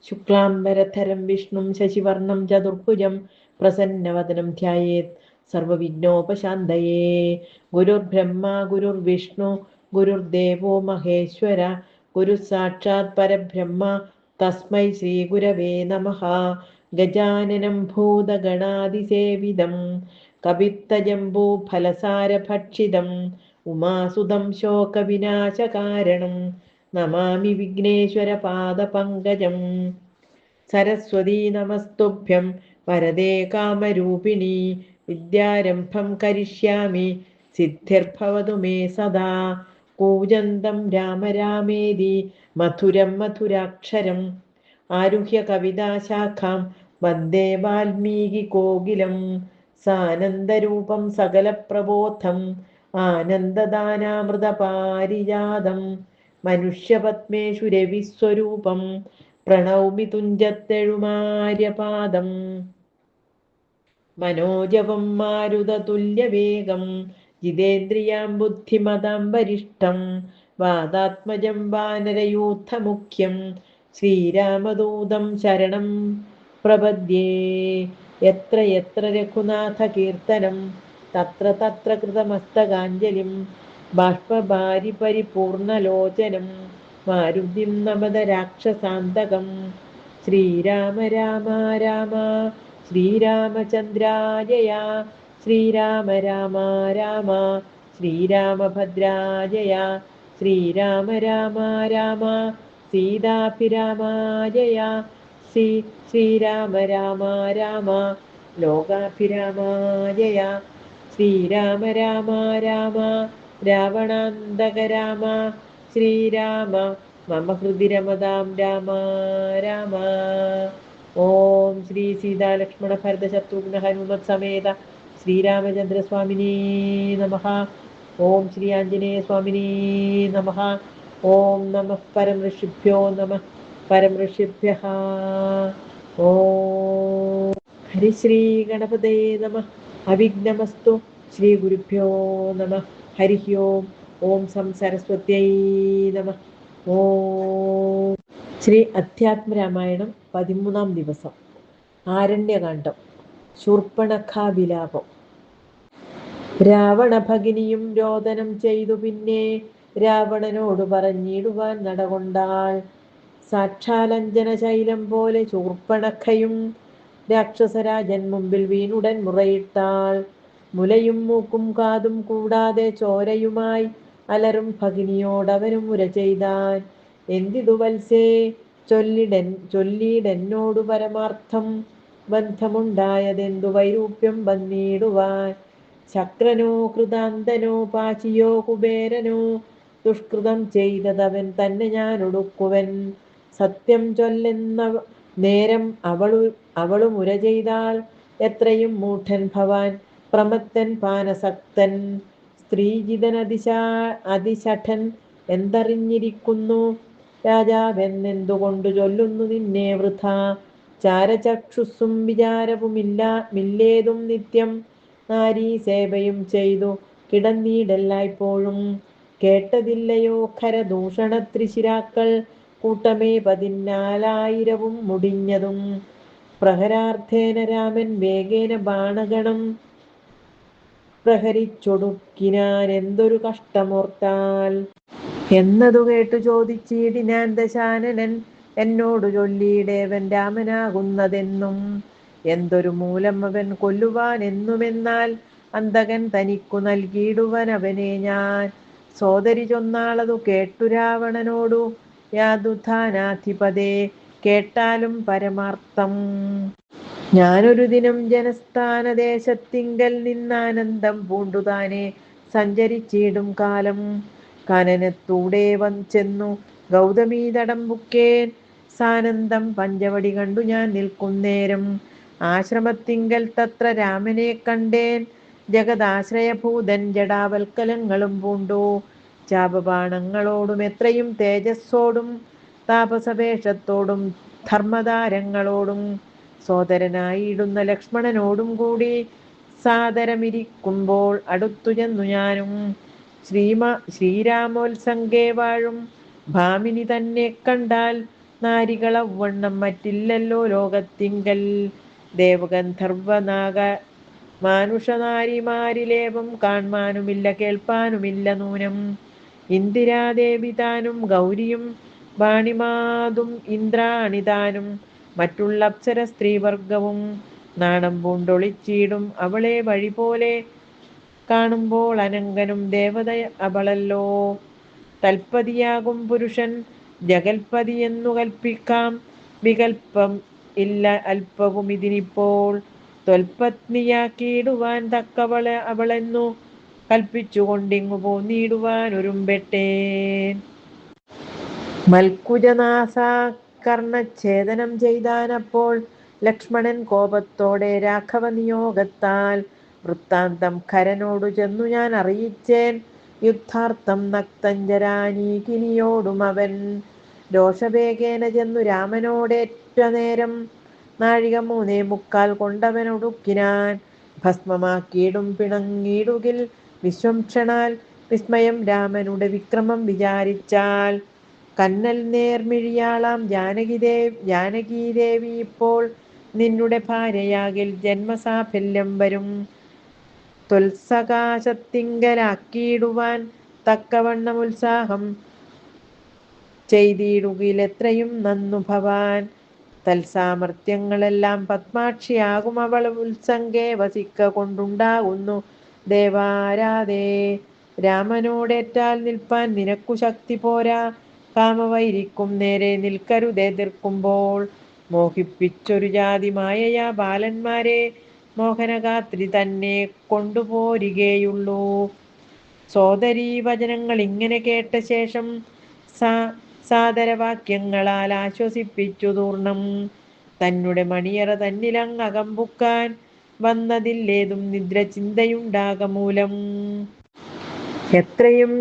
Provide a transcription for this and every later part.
ശുക്ലാംബരധരം വിഷ്ണും ശശിവർണം ചതുർഭുജം പ്രസന്നവദനം ധ്യായേത് സർവവിഘ്നോപശാന്തയേ. ഗുരുർബ്രഹ്മ ഗുരുർവിഷ്ണു ഗുരുർദേവോ മഹേശ്വര ഗുരു സാക്ഷാത് പരബ്രഹ്മ തസ്മൈ ശ്രീ ഗുരവേ നമഃ. ഗജാനനം ഭൂതഗണാതിസേവിതം കപിത്തജംബൂഫലസാരഭക്ഷിതം ഉമാസുതം ശോകവിനാശകാരണം നമാമി വിഘ്നേശ്വര പാദപങ്കജം. സരസ്വതീ നമസ്തുഭ്യം വരദേ കാമരൂപിണി വിദ്യാരംഭം കരിഷ്യാമി സിദ്ധിർഭവതു മേ സദാ. കൂജന്തം രാമ രാമേതി മധുരം മധുരാക്ഷരം ആരുഹ്യ കവിതാശാഖാം വന്ദേ വാൽമീകി കോകിലം. സാനന്ദരൂപം സകലപ്രബോധം ആനന്ദദാനാമൃതപാരിജാതം മനുഷ്യപത്മേഷു രവിസ്വരൂപം പ്രണൗമി തുഞ്ചത്തെഴുമാര്യപാദം. മനോജവം മാരുതതുല്യവേഗം ജിതേന്ദ്രിയാം ബുദ്ധിമതാം വരിഷ്ഠം വാതാത്മജം വാനരയൂഥമുഖ്യം ശ്രീരാമദൂതം ശരണം പ്രപദ്യേ. യത്ര യത്ര രഘുനാഥകീർത്തനം തത്ര തത്ര കൃതമസ്തകാഞ്ജലിം ബാഷ്പഭാരി പരിപൂർണലോചനം മാരുതിം നമത രാക്ഷസാന്തകം. ശ്രീരാമ രാമ രാമ ശ്രീരാമചന്ദ്രാജയ ശ്രീരാമ രാമ രാമ ശ്രീരാമഭദ്രാജയ ശ്രീരാമ രാമ രാമ സീതാഭിരാമാജയ ശ്രീരാമ രാമ രാമ ലോകാഭിരാമാജയ ശ്രീരാമ രാമ രാമ രാവണാന്തക രാമ ശ്രീരാമ മമ ഹൃദി രമതാം രാമ രാമ. ഓം ശ്രീ സീതാലക്ഷ്മണ ഭരത ശത്രുഘ്ന ഹനുമത് സമേത ശ്രീരാമചന്ദ്രസ്വാമിനേ നമഃ. ഓം ശ്രീ ആഞ്ജനേയ സ്വാമിനേ നമഃ. ഓം നമഃ പരം ഋഷിഭ്യോ നമഃ പരം ഋഷിഭ്യഃ. ഓം ഹരിശ്രീ ഗണപതേ നമഃ. അവിഘ്നമസ്തു. ശ്രീ ഗുരുഭ്യോ നമഃ. ഹരി ഓം. ഓം സം സരസ്വത്यै നമഃ. ഓം. ശ്രീ അധ്യാത്മരാമായണം 13-ാം ദിവസം. ആരണ്യകാണ്ഡം. ശൂർപ്പണഖാവിലാപം. രാവണഭഗിനിയും രോദനം ചെയ്തു പിന്നെ രാവണനോട് പറഞ്ഞിടുവാൻ നടകൊണ്ടാൾ. സാക്ഷാലഞ്ജന ശൈലം പോലെ ശൂർപ്പണഖയും രാക്ഷസരാജൻ മുമ്പിൽ വീണുടൻ മുറയിട്ടാൾ. മുലയും മൂക്കും കാതും കൂടാതെ ചോരയുമായി അലറും ഭഗിനിയോടവനും മുര ചെയ്താൻ. എന്തിതു വത്സേ ചൊല്ലിടെന്നോടു പരമാർത്ഥം ബന്ധമുണ്ടായതെന്തു വൈരൂപ്യം വന്നിടുവാൻ. ശക്രനോ കൃതാന്തനോ പാചിയോ കുബേരനോ ദുഷ്കൃതം ചെയ്തതവൻ തന്നെ ഞാൻ ഒടുക്കുവൻ. സത്യം ചൊല്ലെന്ന നേരം അവളു മുര ചെയ്താൽ എത്രയും മൂഢൻ ഭവാൻ പ്രമത്തൻ പാനസക്തൻ. സ്ത്രീജിതൻ അതിശഠൻ എന്തറിഞ്ഞിരിക്കുന്നു രാജാവെന്നെന്തുകൊണ്ടു ചൊല്ലുന്നു നിന്നെ വൃഥ. ചാരചക്ഷുസ്സും വിചാരവുമില്ലേതും നിത്യം നാരീ സേവയും ചെയ്തു കിടന്നീടെല്ലായ്പ്പോഴും. കേട്ടതില്ലയോ ഖരദൂഷണത്രിശിരാക്കൾ കൂട്ടമേ 14,000 മുടിഞ്ഞതും. പ്രഹരാർത്ഥേന രാമൻ വേഗേന ബാണഗണം പ്രഹരിച്ചൊടുക്കിനാൻ എന്തൊരു കഷ്ടമോർത്താൽ. എന്നതു കേട്ടു ചോദിച്ചിടിനാൻ ദശാനനൻ എന്നോടു ചൊല്ലിയിടേവൻ രാമനാകുന്നതെന്നും. എന്തൊരു മൂലം അവൻ കൊല്ലുവാൻ എന്നുമെന്നാൽ അന്തകൻ തനിക്കു നൽകിയിടുവൻ അവനെ ഞാൻ. സോദരി ചൊന്നാളതു കേട്ടു രാവണനോടു യാതുധാനാധിപതേ കേട്ടാലും പരമാർത്ഥം. ഞാനൊരു ദിനം ജനസ്ഥാനദേശത്തിങ്കൽ നിന്നാനന്ദം പൂണ്ടുതാനെ സഞ്ചരിച്ചിടും കാലം. കാനനത്തൂടെ ചെന്നു ഗൗതമീ തടം ബുക്കേൻ. സാനന്ദം പഞ്ചവടി കണ്ടു ഞാൻ നിൽക്കുന്നേരം ആശ്രമത്തിങ്കൽ തത്ര രാമനെ കണ്ടേൻ. ജഗദാശ്രയഭൂതൻ ജടാവൽക്കലങ്ങളും പൂണ്ടു ചാപബാണങ്ങളോടും എത്രയും തേജസ്സോടും താപസവേഷത്തോടും ധർമ്മതാരങ്ങളോടും സോദരനായിടുന്ന ലക്ഷ്മണനോടും കൂടി സാദരമിരിക്കുമ്പോൾ അടുത്തു ചെന്നു ഞാനും. ശ്രീരാമോത്സംഗേ വാഴും ഭാമിനി തന്നെ കണ്ടാൽ നാരികളവണ്ണം മറ്റില്ലല്ലോ ലോകത്തിങ്കൽ. ദേവഗന്ധർവനാഗ മാനുഷനാരിമാരിലേവം കാൺമാനുമില്ല കേൾപ്പാനുമില്ല നൂനം. ഇന്ദിരാദേവി താനും ഗൗരിയും വാണിമാതും ഇന്ദ്രാണിതാനും മറ്റുള്ള അപ്സര സ്ത്രീവർഗവും നാണം പൂണ്ടൊളിച്ചിടും അവളെ വഴി പോലെ കാണുമ്പോൾ. അനങ്കനും ദേവത അവളല്ലോ. തൽപതിയാകും പുരുഷൻ ജഗൽപതി എന്നു കൽപ്പിക്കാം. വികൽപ്പം ഇല്ല അല്പവും ഇതിനിപ്പോൾ. ത്വൽപത്നിയാക്കിയിടുവാൻ തക്കവളെ അവളെന്നു കൽപ്പിച്ചുകൊണ്ടിങ്ങു പോന്നിടുവാൻ ഒരുമ്പെട്ടേൻ. മൽക്കുജനാസാകർണച്ഛേദനം ചെയ്താനപ്പോൾ ലക്ഷ്മണൻ കോപത്തോടെ രാഘവ നിയോഗത്താൽ. വൃത്താന്തം ഖരനോടു ചെന്നു ഞാൻ അറിയിച്ചേൻ യുദ്ധാർത്ഥം നക്തഞ്ചരാനീകിനിയോടും അവൻ. രോഷവേഗേന ചെന്നു രാമനോടേറ്റ നേരം നാഴിക 3:45 കൊണ്ടവനൊടുക്കിനാൻ. ഭസ്മമാക്കിയിടും പിണങ്ങിടുകിൽ വിശ്വം ക്ഷണാൽ. വിസ്മയം രാമനുടെ വിക്രമം വിചാരിച്ചാൽ. കന്നൽ നേർമിഴിയാളാം ജാനകീദേവി ഇപ്പോൾ നിന്നുടെ ഭാര്യയാകിൽ ജന്മസാഫല്യം വരും. ത്വൽസകാശത്തിങ്കലാക്കിയിടുവാൻ തക്കവണ്ണം ഉത്സാഹം ചെയ്തിടുകിലെത്രയും നന്നു ഭവാൻ. തൽസാമർത്ഥ്യങ്ങളെല്ലാം പത്മാക്ഷിയാകും അവൾ ഉത്സംഗേ വസിക്ക കൊണ്ടുണ്ടാകുന്നു ദേവാരാധേ. രാമനോടേറ്റാൽ നിൽപ്പാൻ നിനക്കു ശക്തി പോരാ. കാമവൈരിക്കും നേരെ നിൽക്കരുതെതിർക്കുമ്പോൾ. മോഹിപ്പിച്ചൊരു ജാതി മായയാ ബാലന്മാരെ മോഹനഗാത്രി തന്നെ കൊണ്ടുപോരികയുള്ളൂ. സോദരീ വചനങ്ങൾ ഇങ്ങനെ കേട്ട ശേഷം സാദരവാക്യങ്ങളാൽ ആശ്വസിപ്പിച്ചു തൂർണം. തന്നെ മണിയറ തന്നിലങ്ങകമ്പുക്കാൻ വന്നതില്ലേതും നിദ്ര ചിന്തയുണ്ടാകമൂലം. എത്രയും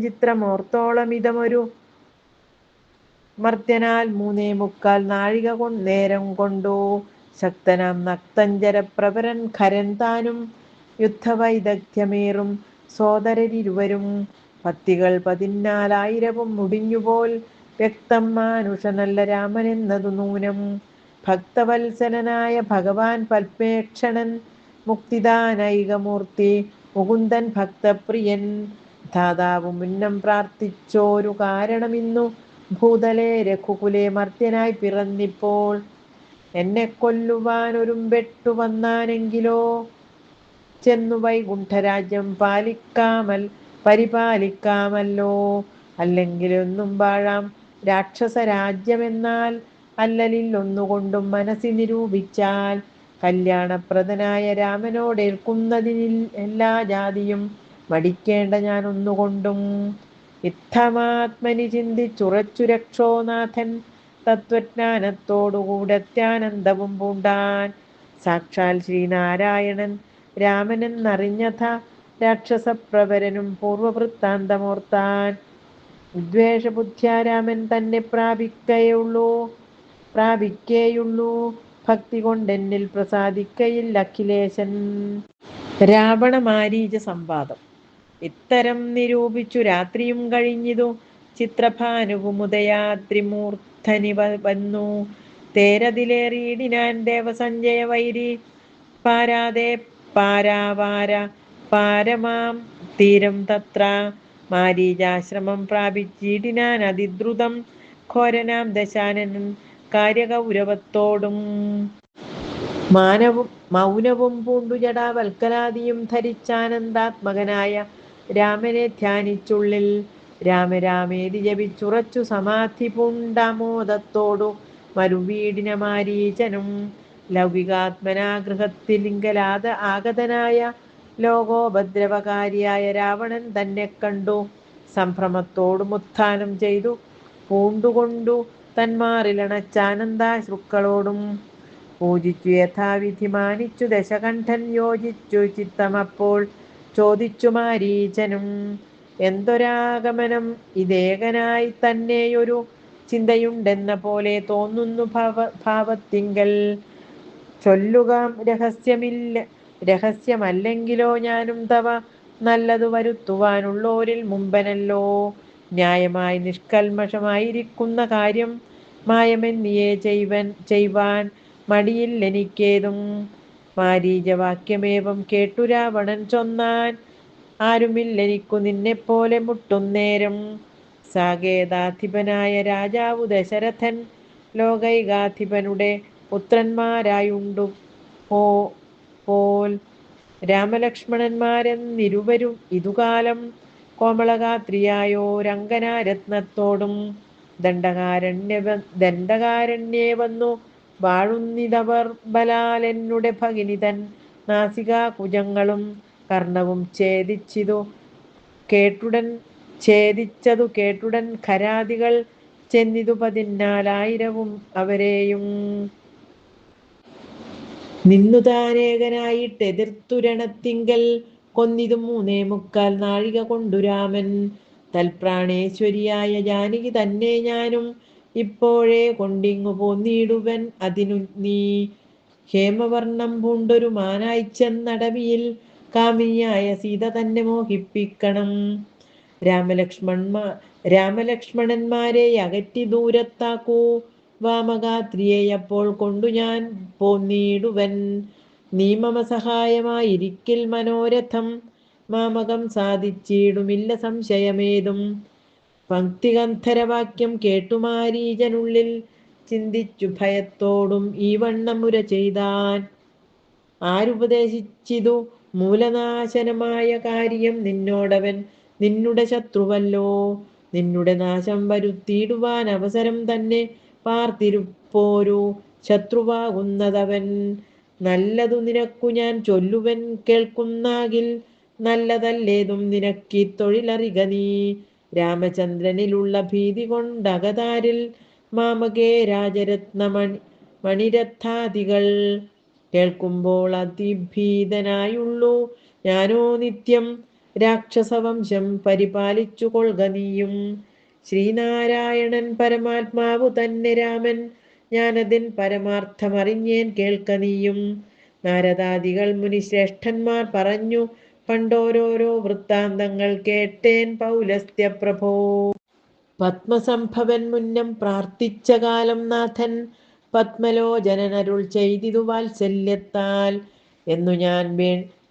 ചിത്രമോർത്തോളമിതമൊരു മർത്യനാൽ 3:45 നാഴിക നേരം കൊണ്ടു ശക്തനാം നക്തഞ്ചരപ്രവരൻ ഖരൻ താനും യുദ്ധവൈദഗ്ധ്യമേറും സോദരരിരുവരും. പത്തികൾ 14,000 മുടിഞ്ഞുപോൽ വ്യക്തം മാനുഷനല്ല രാമനെന്നതു നൂനം. ഭക്തവത്സലനായ ഭഗവാൻ പൽപേക്ഷണൻ മുക്തിദാനൈകമൂർത്തി മുകുന്ദൻ ഭക്തപ്രിയൻ. ധാതാവ് മുന്നം പ്രാർത്ഥിച്ചോരു കാരണമിന്നു ഭൂതലേ രഘുകുലേ മർത്യനായി പിറന്നിപ്പോൾ. എന്നെ കൊല്ലുവാനൊരുമ്പെട്ടു വന്നാനെങ്കിലോ ചെന്നു വൈകുണ്ഠരാജ്യം പരിപാലിക്കാമല്ലോ. അല്ലെങ്കിലൊന്നും വാഴാം രാക്ഷസരാജ്യമെന്നാൽ അല്ലലില്ലൊന്നുകൊണ്ടും മനസ്സി നിരൂപിച്ചാൽ. കല്യാണപ്രദനായ രാമനോടേൽക്കുന്നതിനിൽ എല്ലാ ജാതിയും മടിക്കേണ്ട ഞാൻ ഒന്നുകൊണ്ടും. ഇത്തമാത്മനി ചിന്തിച്ചുറച്ചു രക്ഷോനാഥൻ തത്വജ്ഞാനത്തോടുകൂടത്യാനന്ദവും പൂണ്ടാൻ. സാക്ഷാൽ ശ്രീനാരായണൻ രാമനെന്നറിഞ്ഞഥ രാക്ഷസപ്രവരനും പൂർവവൃത്താന്തമോർത്താൻ. വിദ്വേഷബുദ്ധ്യാ രാമൻ തന്നെ പ്രാപിക്കേയുള്ളൂ. ഭക്തി കൊണ്ടെന്നിൽ പ്രസാദിക്കയില്ല അഖിലേശൻ. രാവണമാരീച സംവാദം ഇത്തരം നിരൂപിച്ചു രാത്രിയും കഴിഞ്ഞിതു. ചിത്രഭാനുവുമുദയാദ്രിമൂർധനി വന്നു. തേരതിലേറിയിടിനാൻ ദേവസഞ്ജയ വൈരി പാരാതെ പാരമാം തീരം തത്ര. മാരീചാശ്രമം പ്രാപിച്ചിടിനാൻ അതിദ്രുതം ഘോരനാം ദശാനനൻ കാര്യഗൗരവത്തോടും. മൗനവും പൂണ്ടു ജടാവൽക്കലാദിയും ധരിച്ചാനന്ദാത്മകനായ രാമനെ ധ്യാനിച്ചുള്ളിൽ. രാമേതി ജപിച്ചുറച്ചു സമാധി പൂണ്ടാമോദത്തോടു മരുവീടിന മാരീചനും. ലൗകികാത്മനാഗൃഹത്തിലിങ്കലാത ആഗതനായ ലോകോപദ്രവകാരിയായ രാവണൻ തന്നെ കണ്ടു സംഭ്രമത്തോടുമുത്ഥാനം ചെയ്തു പൂണ്ടുകൊണ്ടു തന്മാറിലണച്ചാനന്ദാശ്രുക്കളോടും. പൂജിച്ചു യഥാവിധി മാനിച്ചു ദശകണ്ഠൻ യോജിച്ചു ചിത്തമപ്പോൾ ചോദിച്ചു മാരീചനും. എന്തൊരാഗമനം ഇതേകനായി തന്നെയൊരു ചിന്തയുണ്ടെന്ന പോലെ തോന്നുന്നു ഭാവത്തിങ്കൽ. ചൊല്ലുക രഹസ്യമല്ലെങ്കിലോ ഞാനും തവ നല്ലതു വരുത്തുവാനുള്ളോരിൽ മുമ്പനല്ലോ. ന്യായമായി നിഷ്കൽമഷമായിരിക്കുന്ന കാര്യം മായമെന്നിയെ ചെയ്വാൻ മടിയില്ലെനിക്കേതും. മാരീചവാക്യമേവം കേട്ടു രാവണൻ ചൊന്നാൻ, ആരുമില്ലെനിക്കു നിന്നെപ്പോലെ മുട്ടുന്നേരം. സാകേതാധിപനായ രാജാവു ദശരഥൻ ലോകൈകാധിപനുടെ പുത്രന്മാരായുണ്ടു പോൽ. രാമലക്ഷ്മണന്മാരെന്നിരുവരും ഇതുകാലം കോമളഗാത്രിയായോരങ്കനാരത്നത്തോടും ദണ്ഡകാരണ്യേ വന്നു വാഴുന്നിതവർ ബലാലെന്നുടെ ഭഗിനി തൻ നാസികാകുജങ്ങളും കർണവും ഛേദിച്ചതു കേട്ടുടൻ ഖരാദികൾ ചെന്നിതു 14,000 അവരെയും നിന്നു താനേകനായിട്ടെതിർത്തു രണത്തിങ്കൽ കൊന്നിതു 3.25 നാഴിക കൊണ്ടു രാമൻ. തൽപ്രാണേശ്വരിയായ ജാനകി തന്നെ ഞാനും ഇപ്പോഴേ കൊണ്ടിങ്ങു പോന്നിടുവൻ അതിനു നീ. ഹേമവർണ്ണം പൂണ്ടൊരു മാനായി ചെന്നടവിയിൽ കാമിനിയായ സീത തന്നെ മോഹിപ്പിക്കണം. രാമലക്ഷ്മണന്മാരെ അകറ്റി ദൂരത്താക്കൂ. വാമഗാത്രിയെ അപ്പോൾ കൊണ്ടു ഞാൻ പോന്നിടുവൻ. നീ മമ സഹായമായിരിക്കിൽ മനോരഥം മാമകം സാധിച്ചിടുമില്ല സംശയമേതും. പങ്ക്തിഗന്ധരവാക്യം കേട്ടു മാരീചനുള്ളിൽ ചിന്തിച്ചു ഭയത്തോടും ഈ വണ്ണമുര ചെയ്താൻ. ആരുപദേശിച്ചിതു മൂലനാശനമായ കാര്യം നിന്നോടവൻ നിന്നുടെ ശത്രുവല്ലോ. നിന്നുടെ നാശം വരുത്തിയിടുവാൻ അവസരം തന്നെ പാർത്തിരുപ്പോരു ശത്രുവാകുന്നതവൻ. നല്ലതു നിനക്കു ഞാൻ ചൊല്ലുവൻ കേൾക്കുന്നാകിൽ, നല്ലതല്ലേതും നിനക്കീ തൊഴിലറിക നീ. രാമചന്ദ്രനിലുള്ള ഭീതി കൊണ്ടകതാരിൽ മാമകേ രാജരത്ന മണിരത്നാദികൾ കേൾക്കുമ്പോൾ അതിഭീതനായുള്ളൂ ഞാനോ നിത്യം. രാക്ഷസവംശം പരിപാലിച്ചു കൊള്ളുക നീയും. ശ്രീനാരായണൻ പരമാത്മാവു തന്നെ രാമൻ, ഞാനതിൻ പരമാർത്ഥമറിഞ്ഞേൻ കേൾക്ക നീയും. നാരദാദികൾ മുനിശ്രേഷ്ഠന്മാർ പറഞ്ഞു പണ്ടോരോരോ വൃത്താന്തങ്ങൾ കേട്ടേൻ പൗലസ്ത്യ പ്രഭോ. പത്മസംഭവൻ മുന്നം പ്രാർത്ഥിച്ച കാലം നാഥൻ പത്മലോചനരുൾ ചെയ്തിതു വാത്സല്യത്താൽ.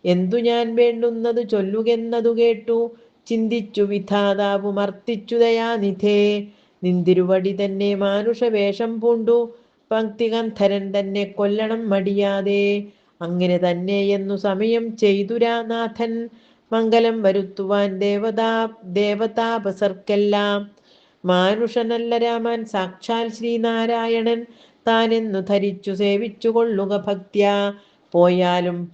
എന്തു ഞാൻ വേണ്ടുന്നതു ചൊല്ലുകെന്നതു കേട്ടു ചിന്തിച്ചു വിധാതാവു മർത്തിച്ചു ദയാനിധേ. നിന്തിരുവടി തന്നെ മാനുഷവേഷം പൂണ്ടു പങ്ക്തിഗന്ധരൻ തന്നെ കൊല്ലണം മടിയാതെ. അങ്ങനെ തന്നെ എന്നു സമയം ചെയ്തുരാനാഥൻ മംഗലം വരുത്തുവാൻ ദേവതാപസർക്കെല്ലാം. മാനുഷനല്ല രാമൻ സാക്ഷാൽ ശ്രീനാരായണൻ താനെന്നു ധരിച്ചു സേവിച്ചു കൊള്ളുക ഭക്ത്യാ. പോയാലും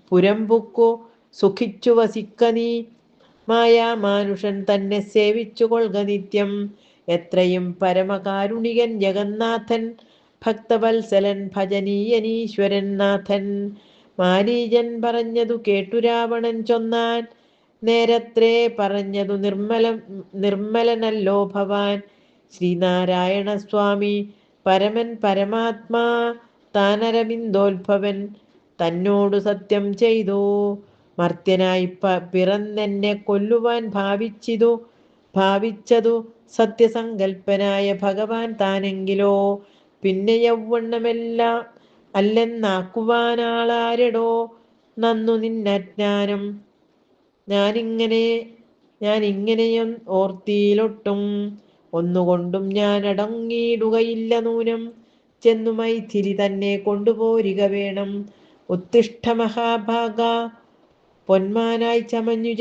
പുരംപുക്കു സുഖിച്ചു വസിക്ക നീ. മായാമാനുഷൻ തന്നെ സേവിച്ചു കൊള്ളുക നിത്യം. എത്രയും പരമകാരുണികൻ ജഗന്നാഥൻ ഭക്തവത്സലൻ ഭജനീയനീശ്വരൻ നാഥൻ. മാരീചൻ പറഞ്ഞതു കേട്ടു രാവണൻ ചൊന്നാൻ, നേരത്രേ പറഞ്ഞതു നിർമ്മലനല്ലോ ഭവാൻ. ശ്രീനാരായണ സ്വാമി പരമൻ പരമാത്മാ താനരവിന്ദോത്ഭവൻ തന്നോടു സത്യം ചെയ്തു മർത്യനായി പിറന്നെന്നെ കൊല്ലുവാൻ ഭാവിച്ചതു സത്യസങ്കൽപ്പനായ ഭഗവാൻ താനെങ്കിലോ പിന്നെ യൗവണ്ണമെല്ലാം അല്ലെന്നാക്കുവാനാളാരെടോ. നന്നു നിന്നജ്ഞാനം ഞാനിങ്ങനെയും ഓർത്തിയിലൊട്ടും. ഒന്നുകൊണ്ടും ഞാൻ അടങ്ങിയിടുകയില്ല നൂനം. ചെന്നു മൈഥിലി തന്നെ കൊണ്ടുപോരിക വേണം. ഉത്തിഷ്ഠ മഹാഭാഗ പൊന്മാനായി ചമഞ്ഞു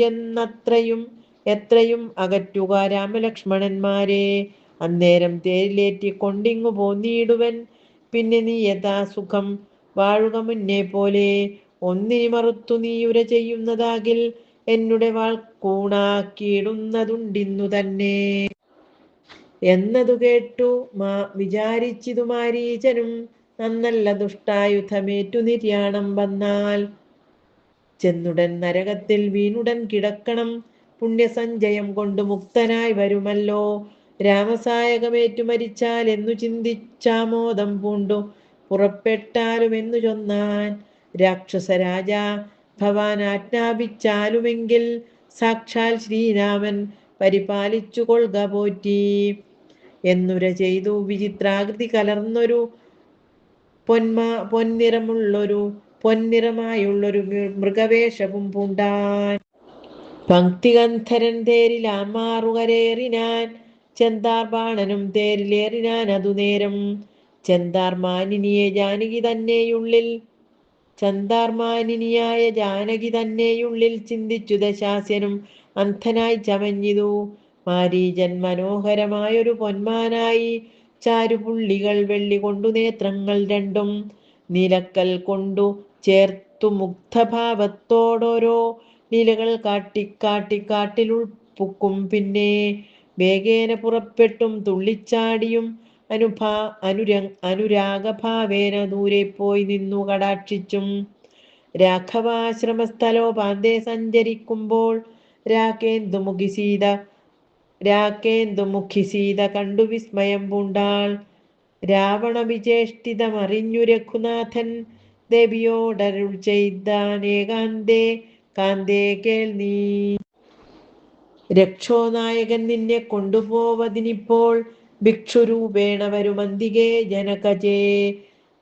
എത്രയും അകറ്റുക രാമലക്ഷ്മണന്മാരെ. അന്നേരം തേരിലേറ്റി കൊണ്ടിങ്ങു പോന്നിടുവൻ. പിന്നെ നീ യഥാസുഖം വാഴുക മുന്നേ പോലെ. ഒന്നിനി മറുത്തു നീയുര ചെയ്യുന്നതാകിൽ എന്നുടെ വാൾ കൂണാക്കിയിടുന്നതുണ്ടിന്നു തന്നെ. എന്നതു കേട്ടു വിചാരിച്ചിതു മാരീചനും, നന്നല്ല ദുഷ്ടായുധമേറ്റു നിര്യാണം വന്നാൽ. ചെന്നുടൻ നരകത്തിൽ വീണുടൻ കിടക്കണം. പുണ്യസഞ്ചയം കൊണ്ട് മുക്തനായി വരുമല്ലോ. രാമസായകമേറ്റു മരിച്ചാൽ എന്നു ചിന്തിച്ചാമോദം പൂണ്ടു പുറപ്പെട്ടാലുമെന്നു ചൊന്നാൻ. രാക്ഷസരാജാ ഭവാൻ ആജ്ഞാപിച്ചാലുമെങ്കിൽ സാക്ഷാൽ ശ്രീരാമൻ പരിപാലിച്ചു കൊള്ളുക പോറ്റി. എന്നുര ചെയ്തു വിചിത്രാകൃതി കലർന്നൊരു പൊന്നിറമുള്ളൊരു പൊന്നിറമായുള്ളൊരു മൃഗവേഷവും പൂണ്ടാൻ. പങ്ക്തിഗന്ധരൻ തേരിലാമാറുകരേറിനാൻ, ചെന്താർ ബാണനും തേരിലേറിനാൻ അതുനേരം. ചെന്താർമാനിനിയെ ജാനകി തന്നെയുള്ളിൽ ചന്താർമാനിനിയായ ജാനകി തന്നെയുള്ളിൽ ചിന്തിച്ചു ദശാസ്യനും അന്ധനായി ചമഞ്ഞിതു. മാരീചൻ മനോഹരമായൊരു പൊന്മാനായി, ചാരുപുള്ളികൾ വെള്ളി കൊണ്ടു നേത്രങ്ങൾ രണ്ടും, നീലക്കൽ കൊണ്ടു ചേർത്തു മുഗ്ധഭാവത്തോടോരോ ലീലകൾ കാട്ടിക്കാട്ടിലുൾപ്പുക്കും. പിന്നെ വേഗേന പുറപ്പെട്ടും തുള്ളിച്ചാടിയും അനുരാഗഭാവേന ദൂരെ പോയി നിന്നു കടാക്ഷിച്ചും. രാഘവാശ്രമസ്ഥലോപാന്തേ സഞ്ചരിക്കുമ്പോൾ രാക്കേന്ദുമുഖി സീത കണ്ടു വിസ്മയം പൂണ്ടാൾ. രാവണ വിചേഷ്ടിതമറിഞ്ഞു രഘുനാഥൻ ദേവിയോടരുൾ ചെയ്താനേകാന്തേ, കാന്തേ കേൾ നീ, രക്ഷോനായകൻ നിന്നെ കൊണ്ടുപോവതിനിപ്പോൾ ഭിക്ഷുരൂപേണ വരുമന്തികേ ജനകജേ.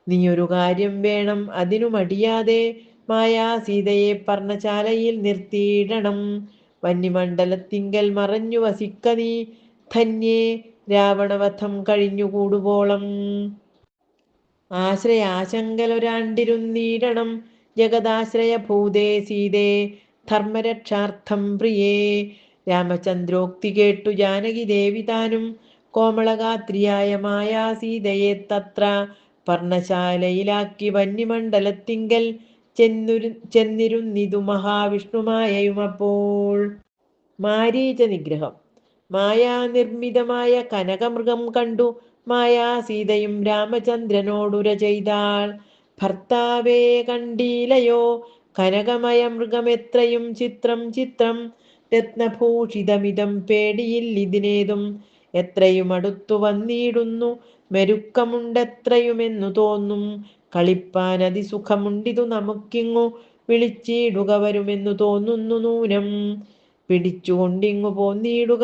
നീയൊരു കാര്യം വേണം, അതിനു മടിയാതെ മായാസീതയെ പർണശാലയിൽ നിർത്തിയിടണം. വന്യമണ്ഡലത്തിങ്കൽ മറഞ്ഞു വസിക്ക നീ ധന്യേ, രാവണവധം കഴിഞ്ഞുകൂടുവോളം. ആശ്രയാശങ്കലൊരാണ്ടിരുന്നീടണം ജഗദാശ്രയഭൂതേ സീതേ, ധർമ്മരക്ഷാർത്ഥം പ്രിയേ. രാമചന്ദ്രോക്തി കേട്ടു ജാനകി ദേവി താനും കോമളഗാത്രിയായ മായാസീതയെ തത്ര പർണശാലയിലാക്കി വന്യമണ്ഡലത്തിങ്കൽ ചെന്നിരുന്നിതു മഹാവിഷ്ണുമായയുമപ്പോൾ. മാരീച നിഗ്രഹം. മായാനിർമ്മിതമായ കനകമൃഗം കണ്ടു മായാസീതയും രാമചന്ദ്രനോടുര ചെയ്താൾ. ഭർത്താവേ കണ്ടീലയോ കനകമയ മൃഗമെത്രയും ചിത്രം ചിത്രം, രത്നഭൂഷിതമിതം പേടിയില്ലിതിനേതും. എത്രയും അടുത്തു വന്നിടുന്നു മെരുക്കമുണ്ടെത്രയുമെന്നു തോന്നും. കളിപ്പാൻ അതിസുഖമുണ്ടിതു നമുക്കിങ്ങു വിളിച്ചിടുക വരുമെന്നു തോന്നുന്നു നൂനം. പിടിച്ചുകൊണ്ടിങ്ങു പോന്നിടുക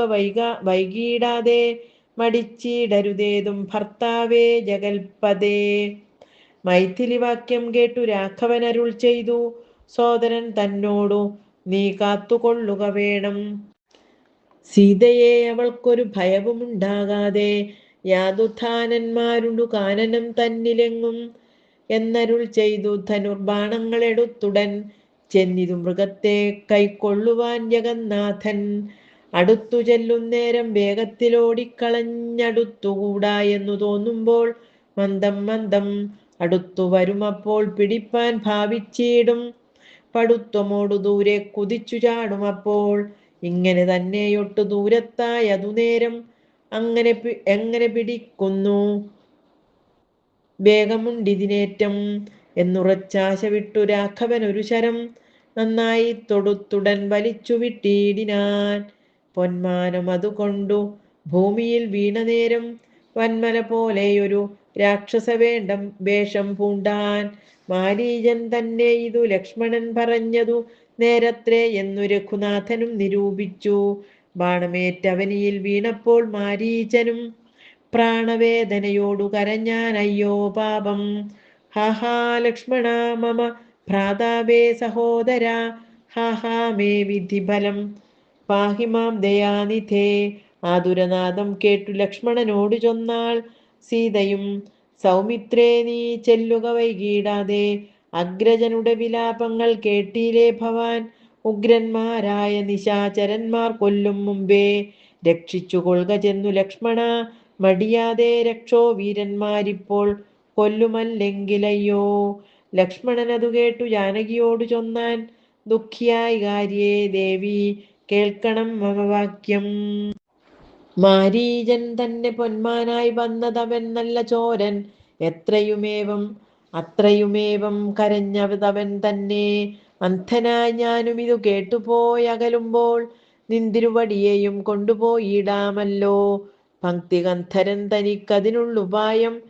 വൈകിടാതെ, മടിച്ചിടരുതേതും ഭർത്താവേ ജഗൽപദേ. മൈഥിലി വാക്യം കേട്ടു രാഘവനരുൾ ചെയ്തു, സോദരൻ തന്നോടു നീ കാത്തുകൊള്ളുക വേണം. സീതയെ അവൾക്കൊരു ഭയവുമുണ്ടാകാതെ യാതുധാനന്മാരുണ്ടു കാനനം തന്നിലെങ്ങും എന്നരുൾ ചെയ്തു ധനുർബാണങ്ങളെടുത്തുടൻ ചെന്നിതു മൃഗത്തെ കൈക്കൊള്ളുവാൻ ജഗന്നാഥൻ. അടുത്തു ചെല്ലുന്നേരം വേഗത്തിലോടിക്കളഞ്ഞടുത്തുകൂടാ എന്നു തോന്നുമ്പോൾ മന്ദം മന്ദം അടുത്തു വരുമപ്പോൾ പിടിപ്പാൻ ഭാവിച്ചിടും. പടുത്വമോടു ദൂരെ കുതിച്ചു ചാടുമപ്പോൾ. ഇങ്ങനെ തന്നെയൊട്ടു ദൂരത്തായി അതുനേരം എങ്ങനെ പിടിക്കുന്നു വേഗമുണ്ടിതിനേറ്റം എന്നുറച്ചാശ വിട്ടു രാഘവൻ ഒരു ശരം നന്നായി തൊടുത്തുടൻ വലിച്ചു വിട്ടിടിനാൻ. പൊന്മാനം അതുകൊണ്ടു ഭൂമിയിൽ വീണനേരം വന്മല പോലെയൊരു രാക്ഷസ വേഷം പൂണ്ടാൻ. മാരീചൻ തന്നെ ഇതു ലക്ഷ്മണൻ പറഞ്ഞതു നേരത്രേ എന്നു രഘുനാഥനും നിരൂപിച്ചു. ബാണമേറ്റവനിയിൽ വീണപ്പോൾ മാരീചനും പ്രാണവേദനയോടു കരഞ്ഞാൻ അയ്യോ പാപം. ഹാഹാ ലക്ഷ്മണ മമ ഭ്രാതാവേ സഹോദര, ഹാഹാ മേ വിധിഫലം പാഹി മാം ദയാനിധേ. ആതുരനാദം കേട്ടു ലക്ഷ്മണനോട് ചൊന്നാൾ സീതയും, സൗമിത്രേ നീ ചെല്ലുക വൈകിടാതെ. അഗ്രജനുടെ വിലാപങ്ങൾ കേട്ടീലേ ഭവാൻ, ഉഗ്രന്മാരായ നിശാചരന്മാർ കൊല്ലും മുമ്പേ രക്ഷിച്ചു കൊള്ളുക ചെന്നു ലക്ഷ്മണ മടിയാതെ. രക്ഷോ വീരന്മാരിപ്പോൾ കൊല്ലുമല്ലെങ്കിലയ്യോ. ലക്ഷ്മണനതു കേട്ടു ജാനകിയോടു ചൊന്നാൻ, ദുഃഖിയായി കാര്യേ ദേവി കേൾക്കണം മമ വാക്യം. മാരീചൻ തന്നെ പൊന്മാനായി വന്നതവൻ നല്ല ചോരൻ, അത്രയുമേവം കരഞ്ഞവൻ തന്നെ. അന്ധനായി ഞാനും ഇതു കേട്ടുപോയകലുമ്പോൾ നിന്തിരുവടിയെയും കൊണ്ടുപോയിടാമല്ലോ. പങ്ക്തിഗന്ധരൻ തനിക്കതിനുള്ളുപായം